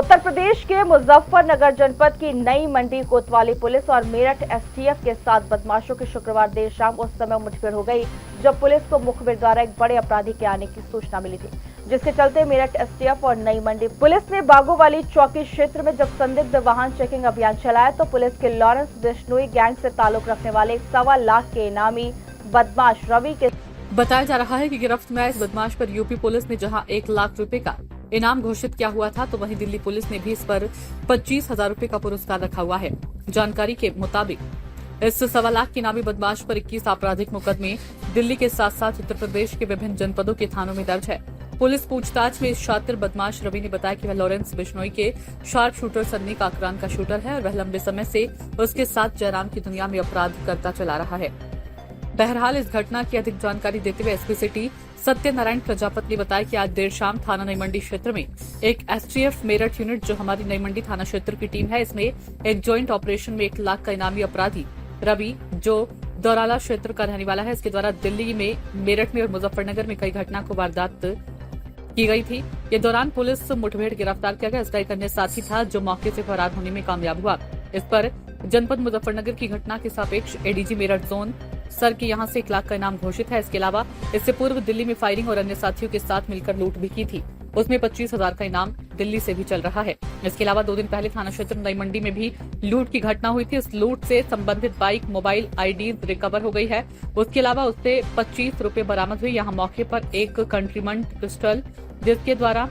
उत्तर प्रदेश के मुजफ्फरनगर जनपद की नई मंडी कोतवाली पुलिस और मेरठ एसटीएफ के साथ बदमाशों की शुक्रवार देर शाम उस समय मुठभेड़ हो गई जब पुलिस को मुखबिर द्वारा एक बड़े अपराधी के आने की सूचना मिली थी, जिसके चलते मेरठ एसटीएफ और नई मंडी पुलिस ने बागोवाली चौकी क्षेत्र में जब संदिग्ध वाहन चेकिंग अभियान चलाया तो पुलिस के लॉरेंस बिश्नोई गैंग से ताल्लुक रखने वाले 1.25 लाख के इनामी बदमाश रवि के बताया जा रहा है कि गिरफ्त में आए इस बदमाश पर यूपी पुलिस ने जहां 1 लाख रुपए का इनाम घोषित किया हुआ था, तो वहीं दिल्ली पुलिस ने भी इस पर 25,000 रुपए का पुरस्कार रखा हुआ है। जानकारी के मुताबिक इस 1.25 लाख के इनामी बदमाश पर 21 आपराधिक मुकदमे दिल्ली के साथ साथ उत्तर प्रदेश के विभिन्न जनपदों के थानों में दर्ज है। पुलिस पूछताछ में इस शातिर बदमाश रवि ने बताया कि वह लॉरेंस बिश्नोई के शार्प शूटर सन्नी काकरान का शूटर है और वह लंबे समय से उसके साथ जयराम की दुनिया में अपराध करता चला रहा है। बहरहाल इस घटना की अधिक जानकारी देते हुए एसपी सिटी सत्यनारायण प्रजापति ने बताया कि आज देर शाम थाना नई मंडी क्षेत्र में एक एसटीएफ मेरठ यूनिट जो हमारी नई मंडी थाना क्षेत्र की टीम है, इसमें एक ज्वाइंट ऑपरेशन में 1 लाख का इनामी अपराधी रवि जो दौराला क्षेत्र का रहने वाला है, इसके द्वारा दिल्ली में, मेरठ में और मुजफ्फरनगर में कई घटना को वारदात की गई थी। ये दौरान पुलिस मुठभेड़ गिरफ्तार किया गया। इसका एक अन्य साथी था जो मौके से फरार होने में कामयाब हुआ। इस पर जनपद मुजफ्फरनगर की घटना के सापेक्ष एडीजी मेरठ जोन सर के यहां से 1 लाख का इनाम घोषित है। इसके अलावा इससे पूर्व दिल्ली में फायरिंग और अन्य साथियों के साथ मिलकर लूट भी की थी, उसमें 25,000 का इनाम दिल्ली से भी चल रहा है। इसके अलावा 2 दिन पहले थाना क्षेत्र नई मंडी में भी लूट की घटना हुई थी। इस लूट से संबंधित बाइक, मोबाइल, आईडी रिकवर हो गई है। उसके अलावा उससे 25 रुपए बरामद हुए। यहाँ मौके पर एक कंट्रीमन पिस्टल जिसके द्वारा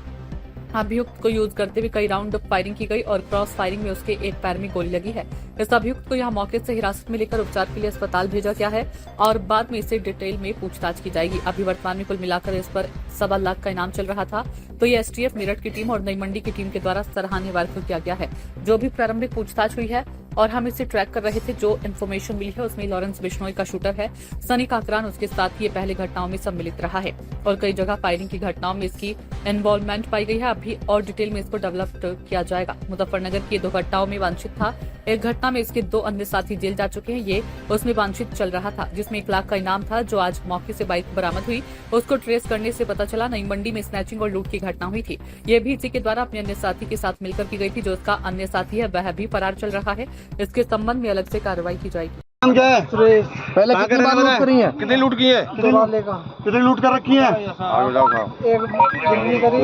अभियुक्त को यूज करते हुए कई राउंड फायरिंग की गई और क्रॉस फायरिंग में उसके एक पैर में गोली लगी है। इस अभियुक्त को यहां मौके से हिरासत में लेकर उपचार के लिए अस्पताल भेजा गया है और बाद में इसे डिटेल में पूछताछ की जाएगी। अभी वर्तमान में कुल मिलाकर इस पर 1.25 लाख का इनाम चल रहा था, तो ये एसटीएफ मेरठ की टीम और नई मंडी की टीम के द्वारा सराहनीय वर्क किया गया है। जो भी प्रारंभिक पूछताछ हुई है और हम इसे ट्रैक कर रहे थे, जो इन्फॉर्मेशन मिली है उसमें लॉरेंस बिश्नोई का शूटर है, सनी काकरान उसके साथ ये पहले घटनाओं में सम्मिलित रहा है और कई जगह फायरिंग की घटनाओं में इसकी इन्वॉल्वमेंट पाई गई है। अभी और डिटेल में इसको डेवलप किया जाएगा। मुजफ्फरनगर की 2 घटनाओं में वांछित था। एक घटना में इसके 2 अन्य साथी जेल जा चुके हैं। ये उसमें वांछित चल रहा था जिसमें 1 लाख का इनाम था, जो आज मौके से बाइक बरामद हुई। उसको ट्रेस करने से पता चला नई मंडी में स्नैचिंग और लूट की घटना हुई थी। ये भी इसी के द्वारा अपने अन्य साथी के साथ मिलकर की गई थी। जो उसका अन्य साथी है वह भी फरार चल रहा है। इसके संबंध में अलग से कार्रवाई की जाएगी। नाम क्या है? सुरेश। पहले कितनी बार लूट करी है? कितनी लूट की है? कितनी लूट कर रखी है? एक दिल्ली करी,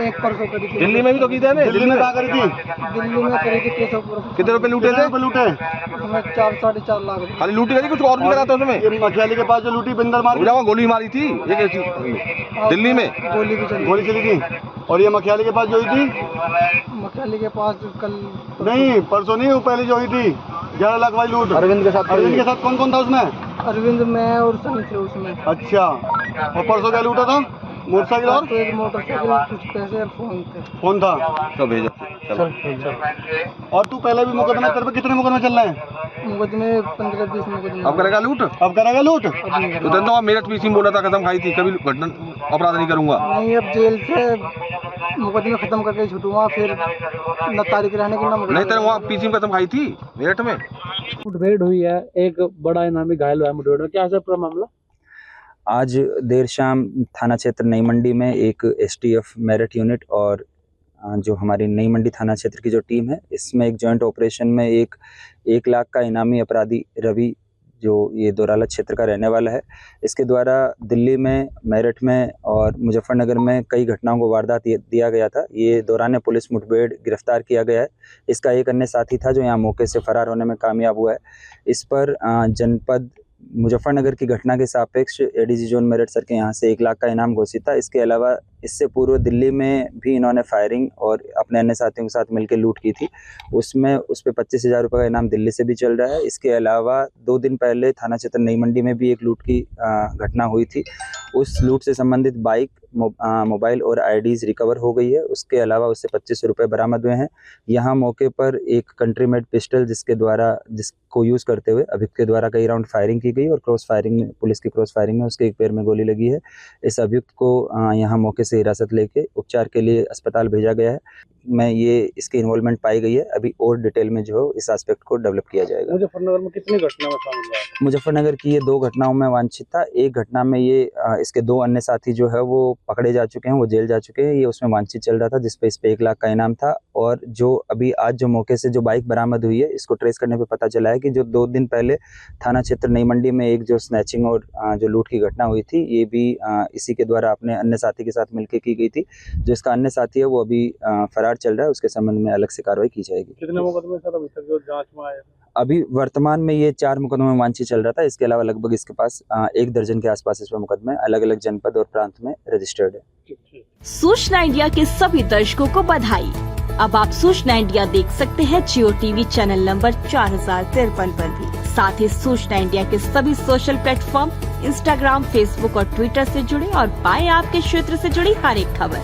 एक परसों करी थी। दिल्ली में भी तो की थी। दिल्ली में कहाँ करी थी? दिल्ली में करी थी केशवपुर। कितने रुपए लूटे थे? उसमें 4-4.5 लाख रुपए। खाली लूटी करी, कुछ और भी करा था उसमें? ये मखियाली के पास जो लूटी बंदर मारी, गोली मारी थी ये कैसी? दिल्ली में गोली भी चली। गोली चली थी। और ये मखियाली के पास जो हुई थी? मखियाली के पास कल नहीं, परसों नहीं, वो पहले जो हुई थी 11 लाख वाली लूट। अरविंद के साथ। अरविंद के साथ कौन कौन था उसमें? अरविंद, मैं और सनी थे उसमें। अच्छा, और परसों क्या लूटा था? मोटरसाइकिल और तो एक मोटरसाइकिल, कुछ पैसे और फोन थे। फोन था। तो भेजो। और तू पहले भी मुकदमे, तेरे पे कितने मुकदमे चल रहे हैं? मुकदमे 15-20 मुकदमे। अब करेगा लूट? अब करेगा लूट? तो तेरे मेरठ पीसी बोला था, कसम खाई थी, कभी घटना अपराध नहीं करूंगा। नहीं, अब जेल से मुकदमे खत्म करके छूटूंगा, फिर न तारीख रहने की, न नहीं तेरे वहाँ पीसी में कसम खाई थी मेरठ में। मुठभेड़ हुई है, एक बड़ा इनामी घायल हुआ है मुठभेड़ में, क्या है पूरा मामला? आज देर शाम थाना क्षेत्र नई मंडी में एक एसटीएफ मेरठ यूनिट और जो हमारी नई मंडी थाना क्षेत्र की जो टीम है, इसमें एक जॉइंट ऑपरेशन में एक 1 लाख का इनामी अपराधी रवि, जो ये दौराला क्षेत्र का रहने वाला है, इसके द्वारा दिल्ली में, मेरठ में और मुजफ्फरनगर में कई घटनाओं को वारदात दिया गया था। ये दौरान पुलिस मुठभेड़ गिरफ्तार किया गया है। इसका एक अन्य साथी था जो यहाँ मौके से फरार होने में कामयाब हुआ है। इस पर जनपद मुजफ्फरनगर की घटना के सापेक्ष एडीजी जोन मेरठ सर के यहाँ से 1 लाख का इनाम घोषित था। इसके अलावा इससे पूर्व दिल्ली में भी इन्होंने फायरिंग और अपने अन्य साथियों के साथ मिलकर लूट की थी। उसमें उस पर 25,000 रुपये का इनाम दिल्ली से भी चल रहा है। इसके अलावा 2 दिन पहले थाना क्षेत्र नई मंडी में भी एक लूट की घटना हुई थी। उस लूट से संबंधित बाइक, मोबाइल और आईडीज रिकवर हो गई है। उसके अलावा उससे 25 रुपये बरामद हुए हैं। यहाँ मौके पर एक कंट्री मेड पिस्टल जिसको यूज़ करते हुए अभियुक्त के द्वारा कई राउंड फायरिंग की गई और क्रॉस फायरिंग में, पुलिस की क्रॉस फायरिंग में उसके एक पैर में गोली लगी है। इस अभियुक्त को यहाँ मौके से हिरासत लेके उपचार के लिए अस्पताल भेजा गया है। में ये इसकी इन्वॉल्वमेंट पाई गई है। अभी और डिटेल में जो है इस एस्पेक्ट को डेवलप किया जाएगा। मुजफ्फरनगर में कितनी घटनाओं में शामिल हुआ है? मुजफ्फरनगर की ये 2 घटनाओं में वांछित था। एक घटना में ये इसके 2 अन्य साथी जो है वो पकड़े जा चुके हैं, वो जेल जा चुके हैं। ये उसमें वांछित चल रहा था जिसपे इस पे 1 लाख का इनाम था। और जो अभी आज जो मौके से जो बाइक बरामद हुई है, इसको ट्रेस करने पे पता चला है कि जो 2 दिन पहले थाना क्षेत्र नई मंडी में एक जो स्नैचिंग और जो लूट की घटना हुई थी, ये भी इसी के द्वारा अपने अन्य साथी के साथ मिलकर की गई थी। जो इसका अन्य साथी है वो अभी फरार चल रहा है, उसके संबंध में अलग से कार्रवाई की जाएगी। कितने मुकदमे सर अभी तक जो जांच में आए? अभी वर्तमान में ये 4 मुकदमे में वांछित चल रहा था। इसके अलावा लगभग इसके पास 1 दर्जन के आसपास इसमें मुकदमे अलग अलग जनपद और प्रांत में रजिस्टर्ड है। सूचना इंडिया के सभी दर्शकों को बधाई। अब आप सूचना इंडिया देख सकते हैं जियो टीवी चैनल नंबर 4053 पर भी। साथ ही सूचना इंडिया के सभी सोशल प्लेटफॉर्म इंस्टाग्राम, फेसबुक और ट्विटर से जुड़े और पाएं आपके क्षेत्र से जुड़ी हर एक खबर।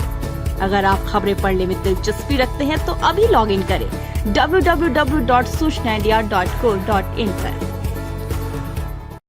अगर आप खबरें पढ़ने में दिलचस्पी रखते हैं तो अभी लॉग इन करें www.सूचनाindia.co.in पर।